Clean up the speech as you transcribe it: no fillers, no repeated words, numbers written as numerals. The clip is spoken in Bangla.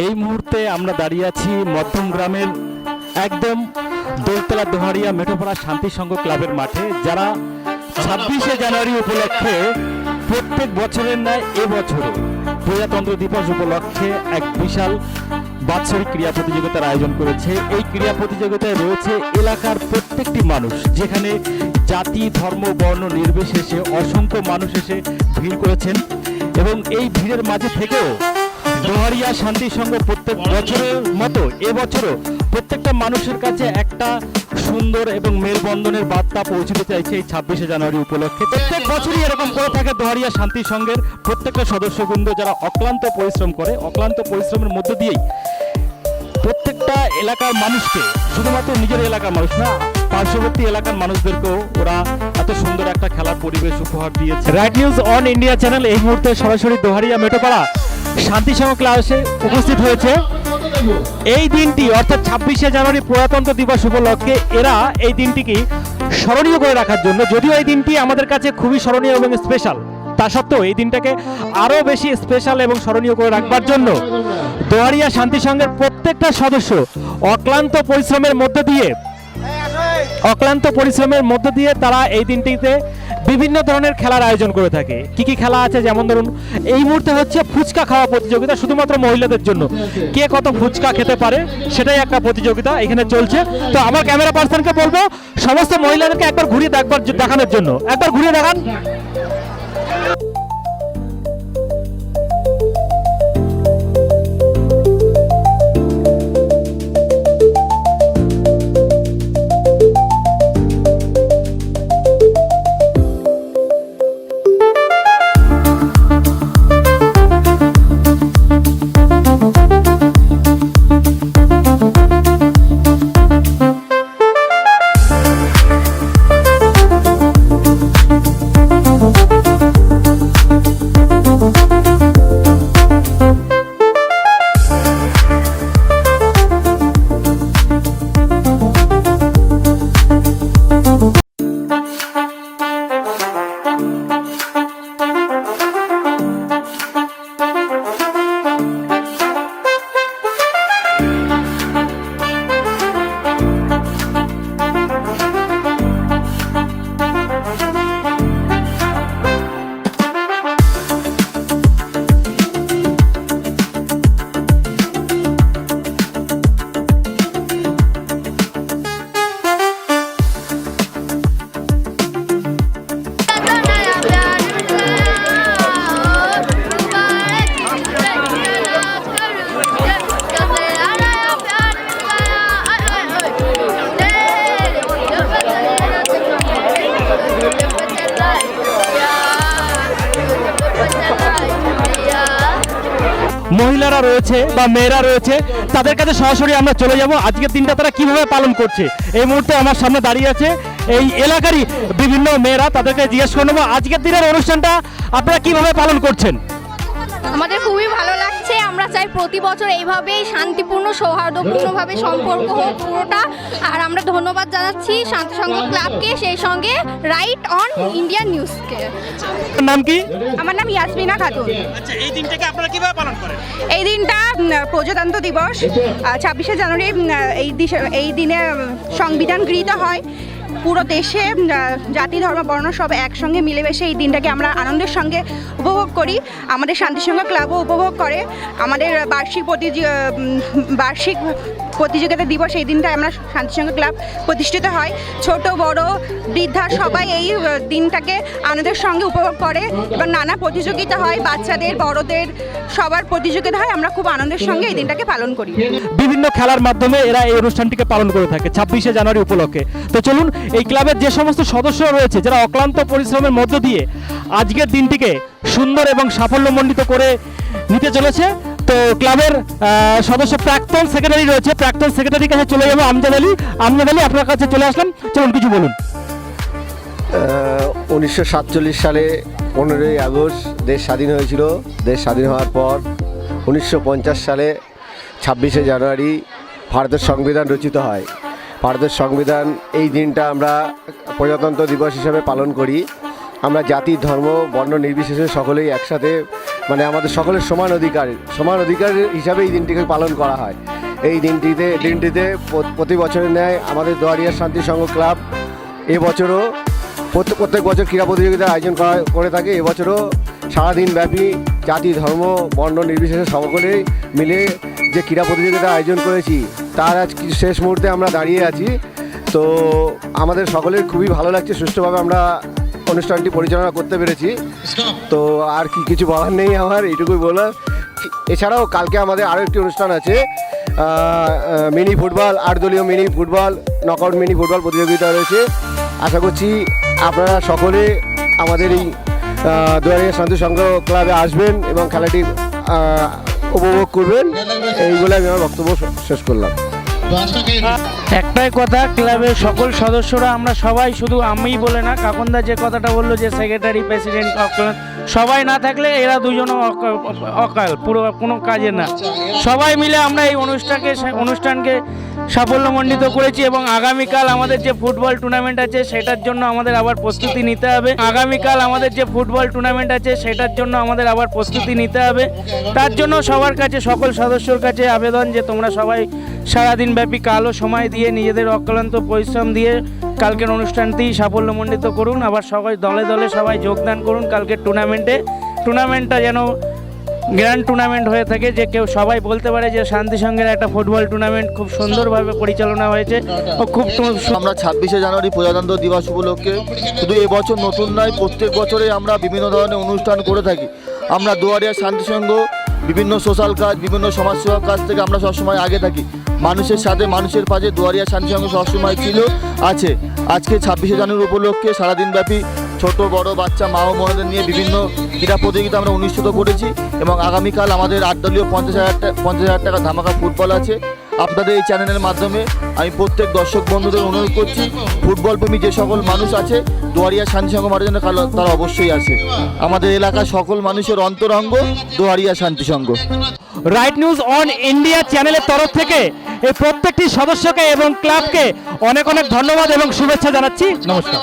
এই মুহূর্তে আমরা দাঁড়িয়ে আছি মধ্যম গ্রামের একদম দোলতলা দোহারিয়া মেঠোপাড়া শান্তি সংঘ ক্লাবের মাঠে, যারা 26শে জানুয়ারি উপলক্ষে প্রত্যেক বছরের ন্যায় এবছরও প্রজাতন্ত্র দিবস উপলক্ষে এক বিশাল বাৎসরিক ক্রীড়া প্রতিযোগিতার আয়োজন করেছে। এই ক্রীড়া প্রতিযোগিতায় রয়েছে এলাকার প্রত্যেকটি মানুষ, যেখানে জাতি ধর্ম বর্ণ নির্বিশেষে অসংখ্য মানুষ এসে ভিড় করেছেন এবং এই ভিড়ের মাঝে থেকেও দোহারিয়া শান্তি সংঘ প্রত্যেক বছরের মতো এবছরও প্রত্যেকটা মানুষের কাছে একটা সুন্দর এবং মেলবন্ধনের বার্তা পৌঁছতে চাইছে এই 26শে জানুয়ারি উপলক্ষে। প্রত্যেক বছরই এরকম করে থাকে দোহারিয়া শান্তি সংঘের প্রত্যেকটা সদস্যবৃন্দ, যারা অক্লান্ত পরিশ্রম করে। অক্লান্ত পরিশ্রমের মধ্য দিয়েই প্রত্যেকটা এলাকার মানুষকে, শুধুমাত্র নিজের এলাকার মানুষ না, পার্শ্ববর্তী এলাকার মানুষদেরকেও ওরা এত সুন্দর একটা খেলার পরিবেশ উপহার দিয়েছে। Right news on India channel এই মুহূর্তে সরাসরি দোহারিয়া মেঠোপাড়া শান্তি সংঘ ক্লাবে উপস্থিত হয়েছে। এই দিনটি অর্থাৎ 26শে জানুয়ারি প্রজাতন্ত্র দিবস উপলক্ষে এরা এই দিনটিকে স্মরণীয় করে রাখার জন্য, যদিও এই দিনটি আমাদের কাছে খুবই স্মরণীয় এবং স্পেশাল, তা সত্ত্বেও এই দিনটাকে আরও বেশি স্পেশাল এবং স্মরণীয় করে রাখবার জন্য দোহারিয়া শান্তি সংঘের প্রত্যেকটা সদস্য অক্লান্ত পরিশ্রমের মধ্য দিয়ে তারা এই দিনটিতে বিভিন্ন ধরনের খেলার আয়োজন করে থাকে। কি কি খেলা আছে, যেমন ধরুন এই মুহূর্তে হচ্ছে ফুচকা খাওয়া প্রতিযোগিতা, শুধুমাত্র মহিলাদের জন্য। কে কত ফুচকা খেতে পারে সেটাই একটা প্রতিযোগিতা এখানে চলছে। তো আমার ক্যামেরা পার্সনকে বলবো সমস্ত মহিলাদেরকে একবার ঘুরিয়ে দেখানোর জন্য, একবার ঘুরিয়ে দেখান। মহিলারা রয়েছে বা মেয়েরা রয়েছে, তাদের কাছে সরাসরি আমরা চলে যাব আজকের দিনটা তারা কিভাবে পালন করছে। এই মুহূর্তে আমার সামনে দাঁড়িয়ে আছে এই এলাকারই বিভিন্ন মেয়েরা, তাদেরকে জিজ্ঞেস করে নেবো আজকের দিনের অনুষ্ঠানটা আপনারা কিভাবে পালন করছেন। আমাদের খুবই ভালো লাগছে। আমরা চাই প্রতি বছর এইভাবেই শান্তিপূর্ণ সৌহার্দ্যপূর্ণভাবে সম্পর্ক হোক পুরোটা। আর আমরা ধন্যবাদ জানাচ্ছি শান্তি সংঘ ক্লাবকে, সেই সঙ্গে রাইট অন ইন্ডিয়া নিউজকে। নাম কি? আমার নাম ইয়াসমিনা খাতুন। আচ্ছা, এই দিনটাকে আপনারা কিভাবে পালন করেন? এই দিনটা প্রজাতন্ত্র দিবস 26শে জানুয়ারি, এই দিনে সংবিধান গৃহীত হয়। পুরো দেশে জাতি ধর্ম বর্ণ সব একসঙ্গে মিলেমিশে এই দিনটাকে আমরা আনন্দের সঙ্গে উপভোগ করি। আমাদের শান্তি সংঘ ক্লাবও উপভোগ করে। আমাদের বার্ষিক প্রতিযোগিতা দিবস এই দিনটায় আমরা শান্তি সংঘ ক্লাব প্রতিষ্ঠিত হয়। ছোট বড় বৃদ্ধা সবাই এই দিনটাকে আনন্দের সঙ্গে উপভোগ করে এবং নানা প্রতিযোগিতা হয়, বাচ্চাদের বড়দের সবার প্রতিযোগিতা হয়। আমরা খুব আনন্দের সঙ্গে এই দিনটাকে পালন করি। বিভিন্ন খেলার মাধ্যমে এরা এই অনুষ্ঠানটিকে পালন করে থাকে 26শে জানুয়ারি উপলক্ষে। তো চলুন এই ক্লাবের যে সমস্ত সদস্য রয়েছে, যারা অক্লান্ত পরিশ্রমের মধ্য দিয়ে আজকের দিনটিকে সুন্দর এবং সাফল্যমণ্ডিত করে নিতে চলেছে, তো ক্লাবের সদস্য প্রাক্তন সেক্রেটারি রয়েছে, প্রাক্তন সেক্রেটারির কাছে চলে যাবো। আমজাদ আলী, আপনার কাছে চলে আসলাম, চলুন কিছু বলুন। 1947 সালে 15ই আগস্ট দেশ স্বাধীন হয়েছিল। দেশ স্বাধীন হওয়ার পর 1950 সালে 26শে জানুয়ারি ভারতের সংবিধান রচিত হয়। ভারতের সংবিধান এই দিনটা আমরা প্রজাতন্ত্র দিবস হিসাবে পালন করি। আমরা জাতি ধর্ম বর্ণ নির্বিশেষে সকলেই একসাথে মানে আমাদের সকলের সমান অধিকার হিসাবে এই দিনটিকে পালন করা হয়। এই দিনটিতে প্রতি বছরের ন্যায় আমাদের দোয়ারিয়া শান্তি সংঘ ক্লাব এবছরও প্রত্যেক বছর ক্রীড়া প্রতিযোগিতার আয়োজন করে থাকে। এবছরও সারাদিন ব্যাপী জাতি ধর্ম বর্ণ নির্বিশেষে সকলেই মিলে যে ক্রীড়া প্রতিযোগিতা আয়োজন করেছি তার আজ শেষ মুহূর্তে আমরা দাঁড়িয়ে আছি। তো আমাদের সকলের খুবই ভালো লাগছে, সুষ্ঠুভাবে আমরা অনুষ্ঠানটি পরিচালনা করতে পেরেছি। তো আর কিছু বলার নেই আমার, এইটুকুই বলার। এছাড়াও কালকে আমাদের আরও একটি অনুষ্ঠান আছে, মিনি ফুটবল 8 দলীয় mini football knockout mini football প্রতিযোগিতা রয়েছে। আশা করছি আপনারা সকলে আমাদের এই দোয়ারিয়া শান্তি সংঘ ক্লাবে আসবেন এবং খেলাটি উপভোগ করবেন। এইগুলো আমি আমার বক্তব্য শেষ করলাম। একটাই কথা, ক্লাবের সকল সদস্যরা আমরা সবাই, শুধু আমি বলে না, কাকনদা যে কথাটা বললো যে সেক্রেটারি প্রেসিডেন্ট সবাই না থাকলে এরা দুজনও অকাল, পুরো কোনো কাজে না। সবাই মিলে আমরা এই অনুষ্ঠানকে সাফল্যমণ্ডিত করেছি এবং আগামীকাল আমাদের যে ফুটবল টুর্নামেন্ট আছে সেটার জন্য আমাদের আবার প্রস্তুতি নিতে হবে। তার জন্য সবার কাছে, সকল সদস্যর কাছে আবেদন যে তোমরা সবাই সারাদিন ব্যাপী কালও সময় দিয়ে নিজেদের অক্লান্ত পরিশ্রম দিয়ে কালকের অনুষ্ঠানটি সাফল্যমণ্ডিত করুন। আবার সবাই দলে দলে সবাই যোগদান করুন কালকের টুর্নামেন্টটা যেন গ্র্যান্ড টুর্নামেন্ট হয়ে থাকে, যে কেউ সবাই বলতে পারে যে শান্তি সংঘের একটা ফুটবল টুর্নামেন্ট খুব সুন্দরভাবে পরিচালনা হয়েছে ও খুব আমরা 26শে জানুয়ারি প্রজাতন্ত্র দিবস উপলক্ষে শুধু এবছর নতুন নয়, প্রত্যেক বছরে আমরা বিভিন্ন ধরনের অনুষ্ঠান করে থাকি। আমরা দোয়ারিয়া শান্তি সংঘ বিভিন্ন সোশ্যাল কাজ, বিভিন্ন সমাজসেবা কাজ থেকে আমরা সবসময় আগে থাকি। মানুষের সাথে মানুষের পাশে দোয়ারিয়া শান্তি সংঘ সবসময় ছিল, আছে। আজকে 26শে জানুয়ারি উপলক্ষে সারাদিন ব্যাপী ছোট বড় বাচ্চা মা ও বোনদের নিয়ে বিভিন্ন ক্রীড়া প্রতিযোগিতা আমরা অনুষ্ঠিত করেছি এবং আগামীকাল আমাদের 8 দলীয় 50,000 টাকা ধামাকা ফুটবল আছে। আপনাদের এই চ্যানেলের মাধ্যমে আমি প্রত্যেক দর্শক বন্ধুদের অনুরোধ করছি, ফুটবল প্রেমী যে সকল মানুষ আছে দোয়ারিয়া শান্তি সংঘ মাঠের জন্য তারা অবশ্যই আছে। আমাদের এলাকার সকল মানুষের অন্তরঙ্গ দোয়ারিয়া শান্তি সংঘ। রাইট নিউজ অন ইন্ডিয়া চ্যানেলের তরফ থেকে এই প্রত্যেকটি সদস্যকে এবং ক্লাবকে অনেক অনেক ধন্যবাদ এবং শুভেচ্ছা জানাচ্ছি। নমস্কার।